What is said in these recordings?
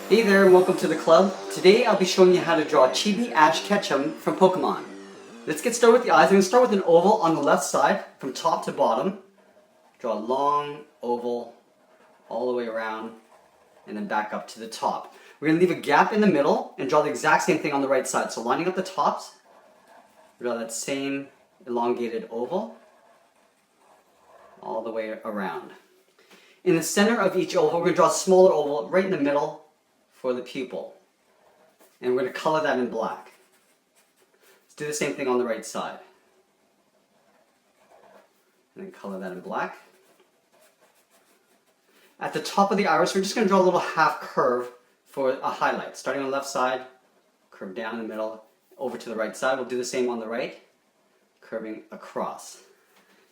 Hey there and welcome to the club. Today I'll be showing you how to draw Chibi Ash Ketchum from Pokemon. Let's get started with the eyes. I'm going to start with an oval on the left side from top to bottom. Draw a long oval all the way around and then back up to the top. We're going to leave a gap in the middle and draw the exact same thing on the right side. So lining up the tops, draw that same elongated oval all the way around. In the center of each oval, we're going to draw a smaller oval right in the middle for the pupil. And we're going to color that in black. Let's do the same thing on the right side. And then color that in black. At the top of the iris, we're just going to draw a little half curve for a highlight. Starting on the left side, curve down in the middle, over to the right side. We'll do the same on the right, curving across.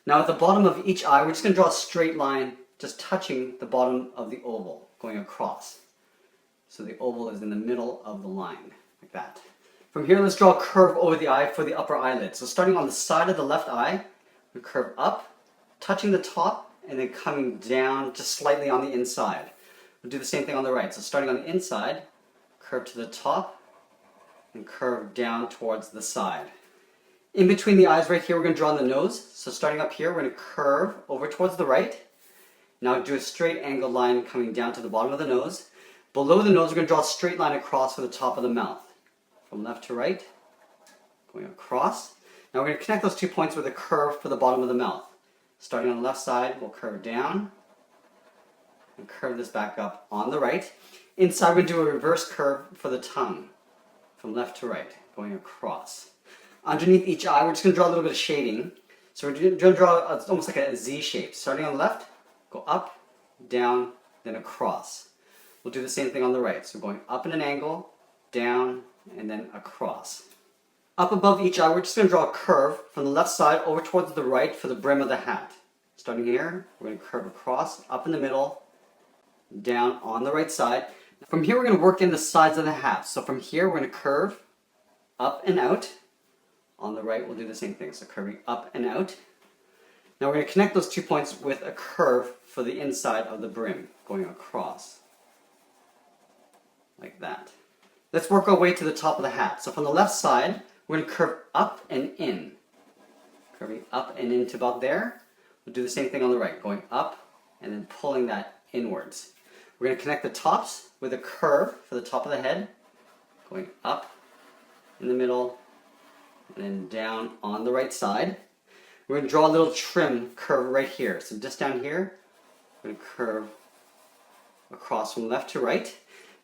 Now at the bottom of each eye, we're just going to draw a straight line just touching the bottom of the oval, going across. So the oval is in the middle of the line, like that. From here, let's draw a curve over the eye for the upper eyelid. So starting on the side of the left eye, we curve up, touching the top, and then coming down just slightly on the inside. We'll do the same thing on the right. So starting on the inside, curve to the top, and curve down towards the side. In between the eyes right here, we're going to draw on the nose. So starting up here, we're going to curve over towards the right. Now do a straight angled line coming down to the bottom of the nose. Below the nose, we're going to draw a straight line across for the top of the mouth. From left to right, going across. Now we're going to connect those 2 points with a curve for the bottom of the mouth. Starting on the left side, we'll curve down and curve this back up on the right. Inside, we're going to do a reverse curve for the tongue. From left to right, going across. Underneath each eye, we're just going to draw a little bit of shading. So we're going to draw almost like a Z shape. Starting on the left, go up, down, then across. We'll do the same thing on the right. So going up in an angle, down, and then across. Up above each eye, we're just going to draw a curve from the left side over towards the right for the brim of the hat. Starting here, we're going to curve across, up in the middle, down on the right side. From here, we're going to work in the sides of the hat. So from here, we're going to curve up and out. On the right, we'll do the same thing. So curving up and out. Now we're going to connect those 2 points with a curve for the inside of the brim, going across. Like that. Let's work our way to the top of the hat. So from the left side, we're going to curve up and in. Curving up and in to about there. We'll do the same thing on the right, going up and then pulling that inwards. We're going to connect the tops with a curve for the top of the head, going up in the middle and then down on the right side. We're going to draw a little trim curve right here. So just down here, we're going to curve across from left to right.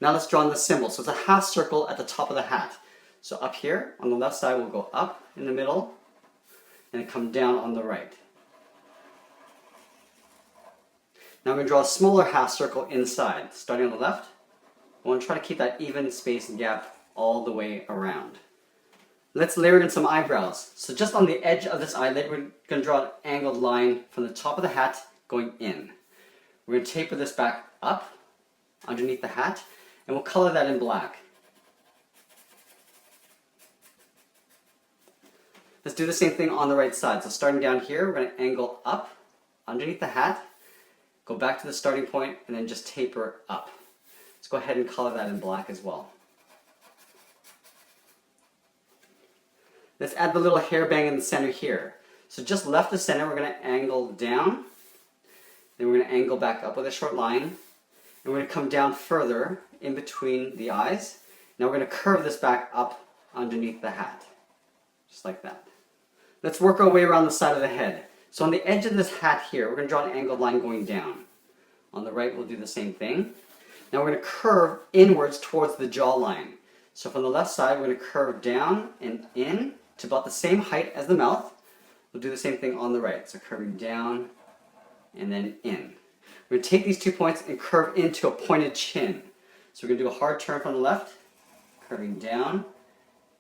Now let's draw in the symbol. So it's a half circle at the top of the hat. So up here on the left side, we'll go up in the middle and then come down on the right. Now I'm going to draw a smaller half circle inside. Starting on the left, I want to try to keep that even space gap all the way around. Let's layer in some eyebrows. So just on the edge of this eyelid, we're going to draw an angled line from the top of the hat going in. We're going to taper this back up underneath the hat, and we'll color that in black. Let's do the same thing on the right side. So starting down here, we're going to angle up underneath the hat, go back to the starting point, and then just taper up. Let's go ahead and color that in black as well. Let's add the little hairbang in the center here. So just left the center, we're going to angle down, then we're going to angle back up with a short line, and we're going to come down further in between the eyes. Now we're going to curve this back up underneath the hat, just like that. Let's work our way around the side of the head. So on the edge of this hat here, we're going to draw an angled line going down. On the right, we'll do the same thing. Now we're going to curve inwards towards the jawline. So from the left side, we're going to curve down and in to about the same height as the mouth. We'll do the same thing on the right. So curving down and then in. We're going to take these 2 points and curve into a pointed chin. So we're going to do a hard turn from the left, curving down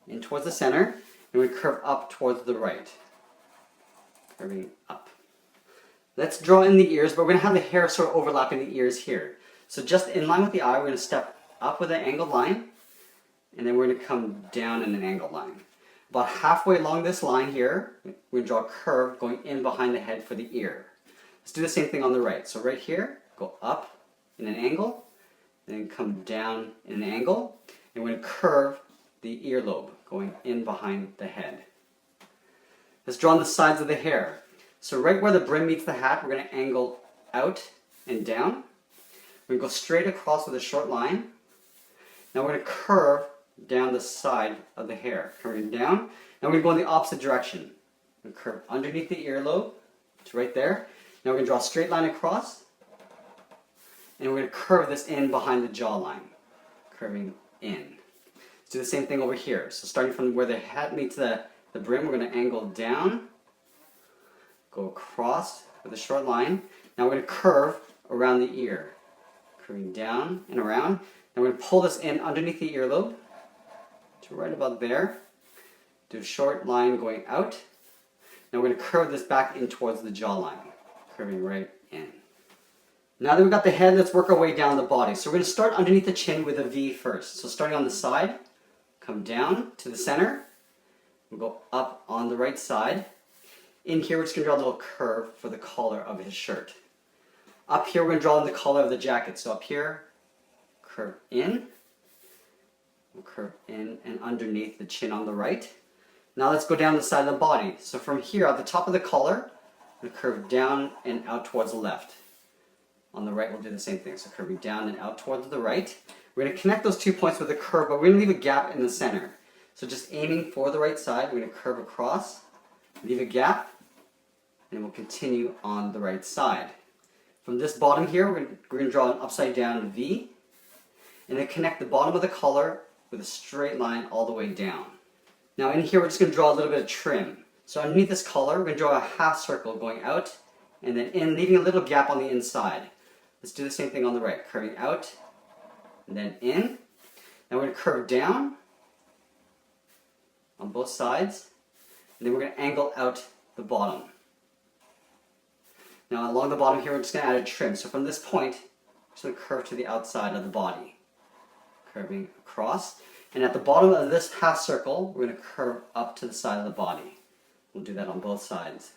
in towards the center, and we're going to curve up towards the right. Curving up. Let's draw in the ears, but we're going to have the hair sort of overlapping the ears here. So just in line with the eye, we're going to step up with an angled line, and then we're going to come down in an angled line. About halfway along this line here, we're going to draw a curve going in behind the head for the ear. Let's do the same thing on the right. So right here, go up in an angle, then come down in an angle, and we're going to curve the earlobe going in behind the head. Let's draw on the sides of the hair. So right where the brim meets the hat, we're going to angle out and down. We're going to go straight across with a short line. Now we're going to curve down the side of the hair, curving down. Now we're going to go in the opposite direction. We're going to curve underneath the earlobe. It's right there. Now we're going to draw a straight line across. And we're going to curve this in behind the jawline, curving in. Let's do the same thing over here. So starting from where the hat meets the brim, we're going to angle down, go across with a short line. Now we're going to curve around the ear, curving down and around. Now we're going to pull this in underneath the earlobe to right about there. Do a short line going out. Now we're going to curve this back in towards the jawline, curving right in. Now that we've got the head, let's work our way down the body. So we're going to start underneath the chin with a V first. So starting on the side, come down to the center. We'll go up on the right side. In here, we're just going to draw a little curve for the collar of his shirt. Up here, we're going to draw in the collar of the jacket. So up here, curve in. We'll curve in and underneath the chin on the right. Now let's go down the side of the body. So from here, at the top of the collar, we'll curve down and out towards the left. On the right, we'll do the same thing. So curving down and out towards the right. We're going to connect those 2 points with a curve, but we're going to leave a gap in the center. So just aiming for the right side, we're going to curve across, leave a gap, and we'll continue on the right side. From this bottom here, we're going to draw an upside down V, and then connect the bottom of the collar with a straight line all the way down. Now in here, we're just going to draw a little bit of trim. So underneath this collar, we're going to draw a half circle going out, and then in, leaving a little gap on the inside. Let's do the same thing on the right, curving out, and then in. Now we're going to curve down on both sides, and then we're going to angle out the bottom. Now along the bottom here, we're just going to add a trim. So from this point, we're just going to curve to the outside of the body, curving across. And at the bottom of this half circle, we're going to curve up to the side of the body. We'll do that on both sides.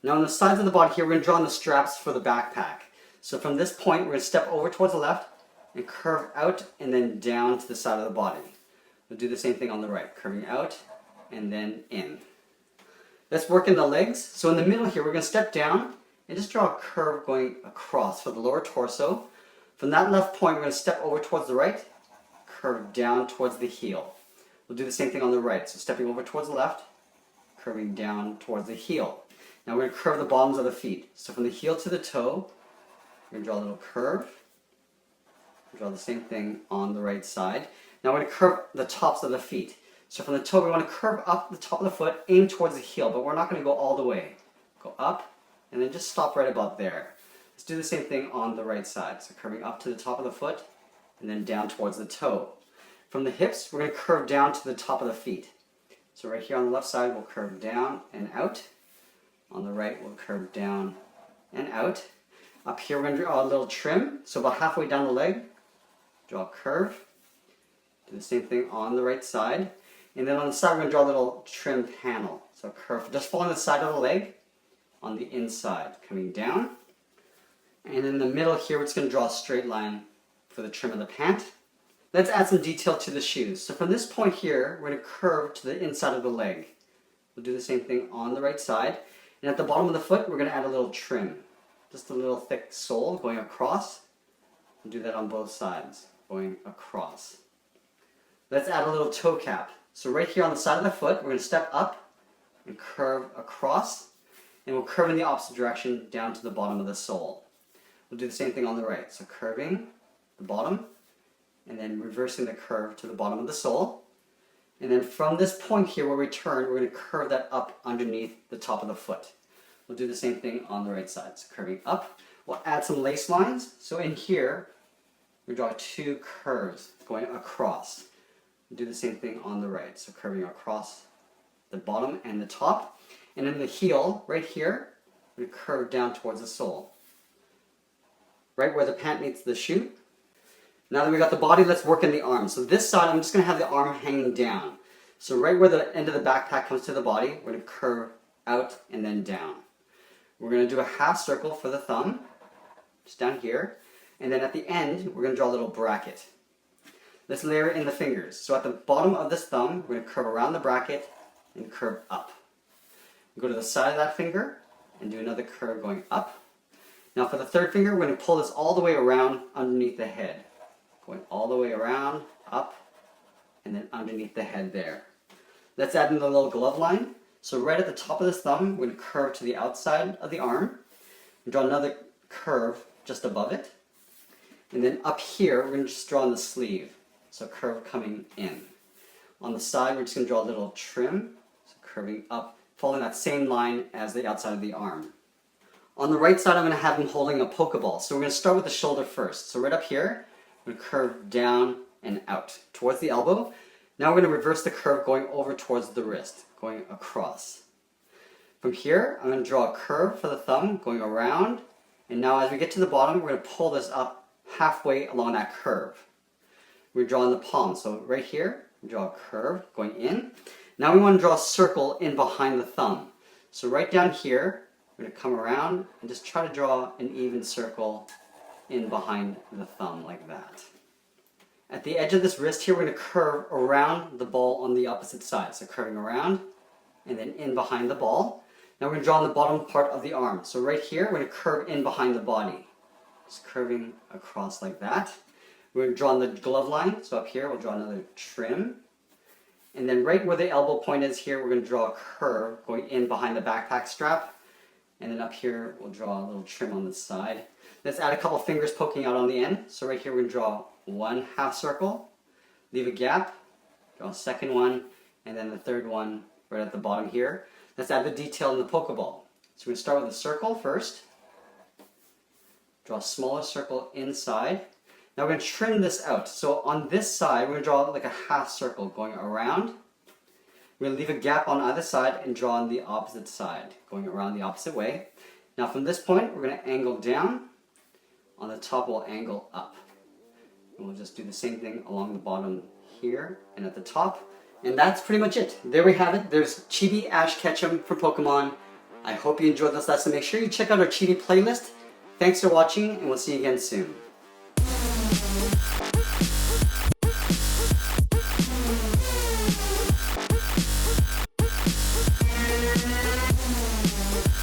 Now on the sides of the body here, we're going to draw on the straps for the backpack. So from this point, we're going to step over towards the left and curve out and then down to the side of the body. We'll do the same thing on the right, curving out and then in. Let's work in the legs. So in the middle here, we're going to step down and just draw a curve going across for the lower torso. From that left point, we're going to step over towards the right, curve down towards the heel. We'll do the same thing on the right. So stepping over towards the left, curving down towards the heel. Now we're going to curve the bottoms of the feet. So from the heel to the toe, we're going to draw a little curve. Draw the same thing on the right side. Now we're going to curve the tops of the feet. So from the toe, we want to curve up the top of the foot, aim towards the heel, but we're not going to go all the way. Go up, and then just stop right about there. Let's do the same thing on the right side. So curving up to the top of the foot, and then down towards the toe. From the hips, we're going to curve down to the top of the feet. So right here on the left side, we'll curve down and out. On the right, we'll curve down and out. Up here, we're going to draw a little trim. So about halfway down the leg, draw a curve. Do the same thing on the right side. And then on the side, we're going to draw a little trim panel. So a curve just following the side of the leg on the inside, coming down. And in the middle here, we're just going to draw a straight line for the trim of the pant. Let's add some detail to the shoes. So from this point here, we're going to curve to the inside of the leg. We'll do the same thing on the right side. And at the bottom of the foot, we're going to add a little trim. Just a little thick sole going across. We'll do that on both sides, going across. Let's add a little toe cap. So right here on the side of the foot, we're going to step up and curve across. And we'll curve in the opposite direction down to the bottom of the sole. We'll do the same thing on the right. So curving the bottom, and then reversing the curve to the bottom of the sole. And then from this point here where we turn, we're going to curve that up underneath the top of the foot. We'll do the same thing on the right side. So curving up, we'll add some lace lines. So in here, we draw two curves going across. We'll do the same thing on the right. So curving across the bottom and the top. And in the heel, right here, we curve down towards the sole. Right where the pant meets the shoe. Now that we've got the body, let's work in the arms. So this side, I'm just going to have the arm hanging down. So right where the end of the backpack comes to the body, we're going to curve out and then down. We're going to do a half circle for the thumb, just down here. And then at the end, we're going to draw a little bracket. Let's layer in the fingers. So at the bottom of this thumb, we're going to curve around the bracket and curve up. Go to the side of that finger and do another curve going up. Now for the third finger, we're going to pull this all the way around underneath the head. Going all the way around, up, and then underneath the head there. Let's add in the little glove line. So right at the top of this thumb, we're going to curve to the outside of the arm. And draw another curve just above it. And then up here, we're going to just draw on the sleeve. So curve coming in. On the side, we're just going to draw a little trim. So curving up, following that same line as the outside of the arm. On the right side, I'm going to have him holding a Pokeball. So we're going to start with the shoulder first. So right up here, we're going to curve down and out towards the elbow. Now we're going to reverse the curve going over towards the wrist, going across. From here, I'm going to draw a curve for the thumb going around. And now as we get to the bottom, we're going to pull this up halfway along that curve. We're drawing the palm. So right here, we draw a curve going in. Now we want to draw a circle in behind the thumb. So right down here, we're going to come around and just try to draw an even circle in behind the thumb like that. At the edge of this wrist here, we're going to curve around the ball on the opposite side. So curving around and then in behind the ball. Now we're going to draw on the bottom part of the arm. So right here, we're going to curve in behind the body. Just curving across like that. We're going to draw on the glove line. So up here, we'll draw another trim. And then right where the elbow point is here, we're going to draw a curve going in behind the backpack strap. And then up here, we'll draw a little trim on the side. Let's add a couple fingers poking out on the end. So right here, we're going to draw one half circle, leave a gap, draw a second one, and then the third one right at the bottom here. Let's add the detail in the Pokeball. So we're going to start with a circle first. Draw a smaller circle inside. Now we're going to trim this out. So on this side, we're going to draw like a half circle going around. We're going to leave a gap on either side and draw on the opposite side, going around the opposite way. Now from this point, we're going to angle down. On the top, we'll angle up. And we'll just do the same thing along the bottom here and at the top. And that's pretty much it. There we have it. There's Chibi Ash Ketchum from Pokemon. I hope you enjoyed this lesson. Make sure you check out our Chibi playlist. Thanks for watching, and we'll see you again soon.